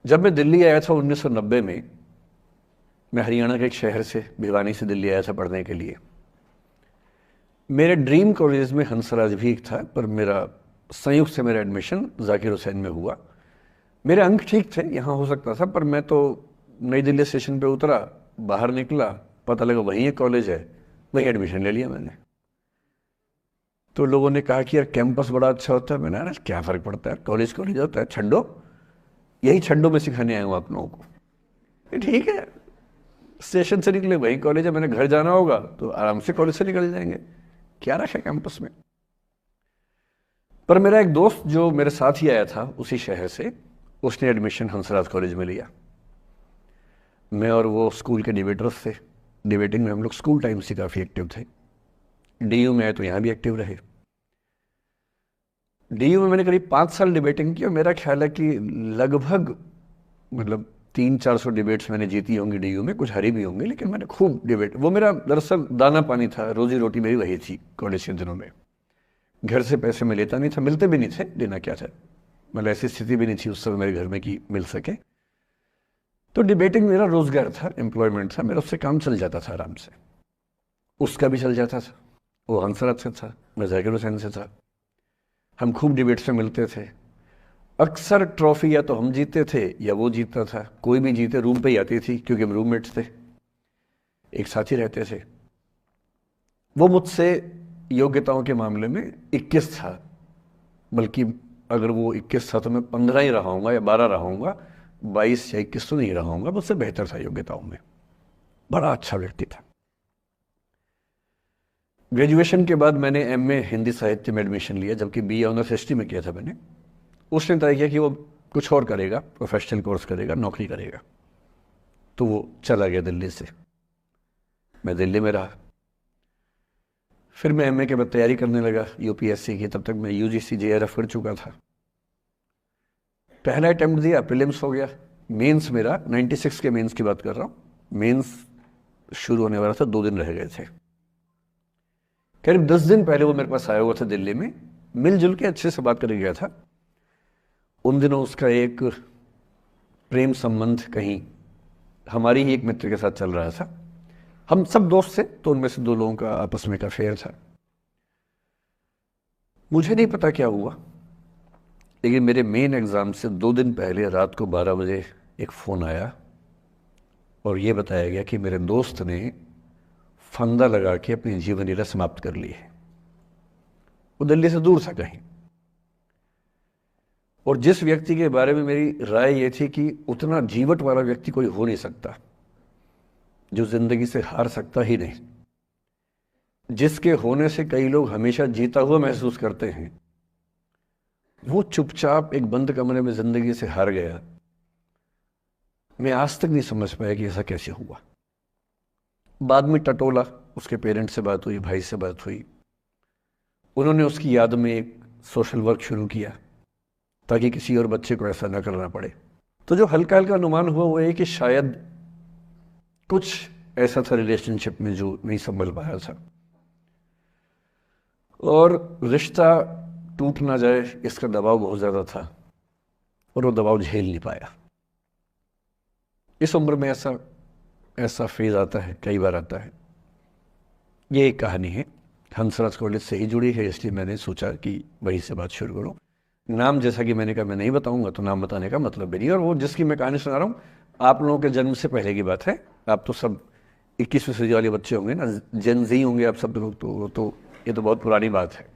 जब मैं दिल्ली आया था 1990 में, मैं हरियाणा के एक शहर से, भिवानी से दिल्ली आया था पढ़ने के लिए। मेरे ड्रीम कॉलेज में हंसराज भी एक था, पर मेरा संयुक्त से मेरा एडमिशन जाकिर हुसैन में हुआ। मेरे अंक ठीक थे, यहाँ हो सकता था, पर मैं तो नई दिल्ली स्टेशन पे उतरा, बाहर निकला, पता लगा वहीं एक कॉलेज है, वहीं एडमिशन ले लिया मैंने। तो लोगों ने कहा कि यार कैंपस बड़ा अच्छा होता है। मैंने, अरे क्या फ़र्क पड़ता है, कॉलेज कॉलेज होता है, छड्डो, यही छड्डो में सिखाने आया हूँ आप लोगों को। ये ठीक है, स्टेशन से निकले वहीं कॉलेज है, मैंने घर जाना होगा तो आराम से कॉलेज से निकल जाएंगे, क्या रखा है कैंपस में। पर मेरा एक दोस्त जो मेरे साथ ही आया था उसी शहर से, उसने एडमिशन हंसराज कॉलेज में लिया। मैं और वो स्कूल के डिबेटर्स थे, डिबेटिंग में हम लोग स्कूल टाइम से काफ़ी एक्टिव थे। डीयू में आए तो यहाँ भी एक्टिव रहे। डीयू में मैंने करीब 5 साल डिबेटिंग की और मेरा ख्याल है कि लगभग 300-400 डिबेट्स मैंने जीती होंगी डीयू में, कुछ हारी भी होंगी, लेकिन मैंने खूब डिबेट, वो मेरा दरअसल दाना पानी था, रोजी रोटी मेरी वही थी कॉलेज के दिनों में। घर से पैसे मैं लेता नहीं था, मिलते भी नहीं थे, देना क्या था, मतलब ऐसी स्थिति भी नहीं थी उस समय मेरे घर में कि मिल सके। तो डिबेटिंग मेरा रोजगार था, एम्प्लॉयमेंट था मेरा, उससे काम चल जाता था आराम से। उसका भी चल जाता था, वो हंसराज से था, मैं जाकिर हुसैन से था। हम खूब डिबेट्स में मिलते थे। अक्सर ट्रॉफी या तो हम जीतते थे या वो जीतता था, कोई भी जीते रूम पे ही आती थी क्योंकि हम रूममेट्स थे, एक साथ ही रहते थे। वो मुझसे योग्यताओं के मामले में 21 था, बल्कि अगर वो 21 था तो मैं 15 ही रहा हूँगा या 12 रहा हूँगा, 22 या 21 तो नहीं रहा हूँगा, मुझसे बेहतर था योग्यताओं में, बड़ा अच्छा व्यक्ति था। ग्रेजुएशन के बाद मैंने एमए हिंदी साहित्य में एडमिशन लिया, जबकि बीए ऑनर्स हिस्ट्री में किया था मैंने। उसने तय किया कि वो कुछ और करेगा, प्रोफेशनल कोर्स करेगा, नौकरी करेगा, तो वो चला गया दिल्ली से। मैं दिल्ली में रहा। फिर मैं एमए के बाद तैयारी करने लगा यूपीएससी की, तब तक मैं यूजीसी जेआरएफ कर चुका था। पहला अटेम्प्ट दिया, प्रीलिम्स हो गया। मेंस मेरा 96 के मेंस की बात कर रहा हूँ, मेंस शुरू होने वाला था, 2 दिन रह गए थे। करीब 10 दिन पहले वो मेरे पास आया हुआ था दिल्ली में, मिलजुल के अच्छे से बात करके गया था। उन दिनों उसका एक प्रेम संबंध कहीं हमारी ही एक मित्र के साथ चल रहा था। हम सब दोस्त थे, तो उनमें से 2 लोगों का आपस में का अफेयर था। मुझे नहीं पता क्या हुआ, लेकिन मेरे मेन एग्ज़ाम से 2 दिन पहले रात को 12 बजे एक फ़ोन आया और ये बताया गया कि मेरे दोस्त ने फंदा लगा के अपनी जीवन लीला समाप्त कर ली है। वो दिल्ली से दूर था कहीं, और जिस व्यक्ति के बारे में मेरी राय ये थी कि उतना जीवट वाला व्यक्ति कोई हो नहीं सकता, जो जिंदगी से हार सकता ही नहीं, जिसके होने से कई लोग हमेशा जीता हुआ महसूस करते हैं, वो चुपचाप एक बंद कमरे में जिंदगी से हार गया। मैं आज तक नहीं समझ पाया कि ऐसा कैसे हुआ। बाद में टटोला, उसके पेरेंट्स से बात हुई, भाई से बात हुई, उन्होंने उसकी याद में एक सोशल वर्क शुरू किया ताकि किसी और बच्चे को ऐसा ना करना पड़े। तो जो हल्का हल्का अनुमान हुआ वो है कि शायद कुछ ऐसा था रिलेशनशिप में जो नहीं संभल पाया था, और रिश्ता टूट ना जाए इसका दबाव बहुत ज़्यादा था, और वो दबाव झेल नहीं पाया। इस उम्र में ऐसा फेज आता है, कई बार आता है। ये एक कहानी है, हंसराज कॉलेज से ही जुड़ी है, इसलिए मैंने सोचा कि वहीं से बात शुरू करूँ। नाम जैसा कि मैंने कहा मैं नहीं बताऊंगा, तो नाम बताने का मतलब भी नहीं। और वो जिसकी मैं कहानी सुना रहा हूँ, आप लोगों के जन्म से पहले की बात है। आप तो सब 21वीं सदी वाले बच्चे होंगे ना, जेन ज़ी होंगे आप सब लोग, तो ये तो बहुत पुरानी बात है।